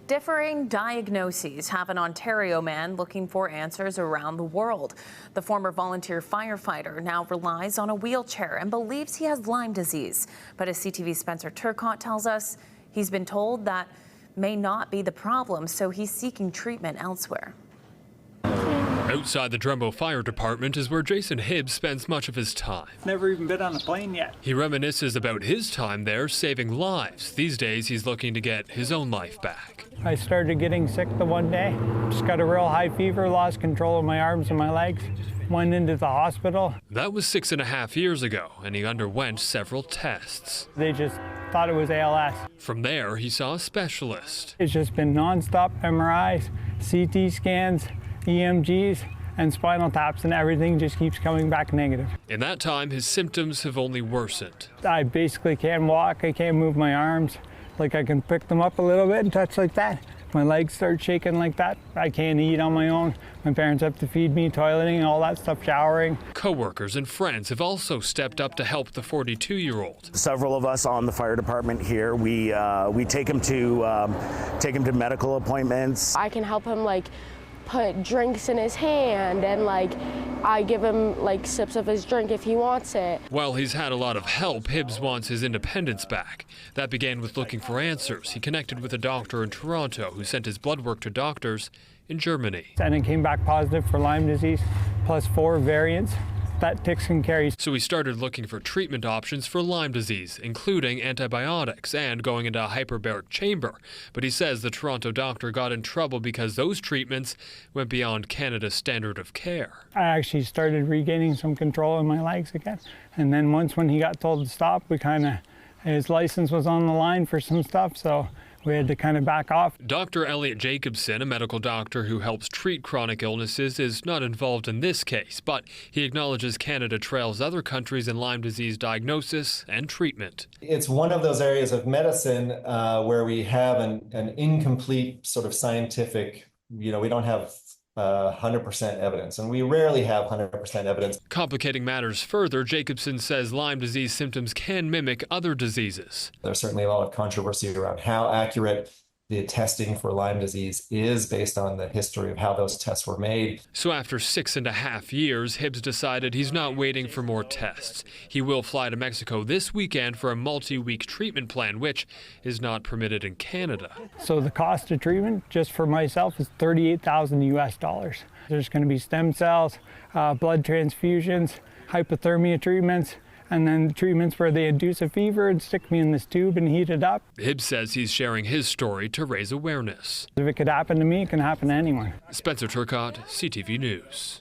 Differing diagnoses have an Ontario man looking for answers around the world. The former volunteer firefighter now relies on a wheelchair and believes he has Lyme disease. But as CTV's Spencer Turcotte tells us, he's been told that may not be the problem, so he's seeking treatment elsewhere. Outside the Drumbo Fire Department is where Jason Hibbs spends much of his time. Never even been on a plane yet. He reminisces about his time there saving lives. These days he's looking to get his own life back. I started getting sick the one day. Just got a real high fever, lost control of my arms and my legs. Went into the hospital. That was 6.5 years ago, and he underwent several tests. They just thought it was ALS. From there, he saw a specialist. It's just been nonstop MRIs, CT scans, EMGs, and spinal taps, and everything just keeps coming back negative. In that time, his symptoms have only worsened. I basically can't walk, I can't move my arms. Like I can pick them up a little bit and touch like that. My legs start shaking like that. I can't eat on my own. My parents have to feed me, toileting, all that stuff, showering. Co-workers and friends have also stepped up to help the 42-year-old. Several of us on the fire department here, we take him to medical appointments. I can help him put drinks in his hand, and I give him sips of his drink if he wants it. While he's had a lot of help, Hibbs wants his independence back. That began with looking for answers. He connected with a doctor in Toronto who sent his blood work to doctors in Germany. And it came back positive for Lyme disease, plus 4 variants that ticks can carry. So he started looking for treatment options for Lyme disease, including antibiotics and going into a hyperbaric chamber. But he says the Toronto doctor got in trouble because those treatments went beyond Canada's standard of care. I actually started regaining some control in my legs again. And then once when he got told to stop, his license was on the line for some stuff, so we had to kind of back off. Dr. Elliot Jacobson, a medical doctor who helps treat chronic illnesses, is not involved in this case, but he acknowledges Canada trails other countries in Lyme disease diagnosis and treatment. It's one of those areas of medicine where we have an incomplete sort of scientific, we don't have 100% evidence, and we rarely have 100% evidence. Complicating matters further, Jacobson says Lyme disease symptoms can mimic other diseases. There's certainly a lot of controversy around how accurate the testing for Lyme disease is based on the history of how those tests were made. So after 6.5 years, Hibbs decided he's not waiting for more tests. He will fly to Mexico this weekend for a multi-week treatment plan, which is not permitted in Canada. So the cost of treatment just for myself is $38,000 US. There's going to be stem cells, blood transfusions, hypothermia treatments, and then treatments where they induce a fever and stick me in this tube and heat it up. Hibbs says he's sharing his story to raise awareness. If it could happen to me, it can happen to anyone. Spencer Turcotte, CTV News.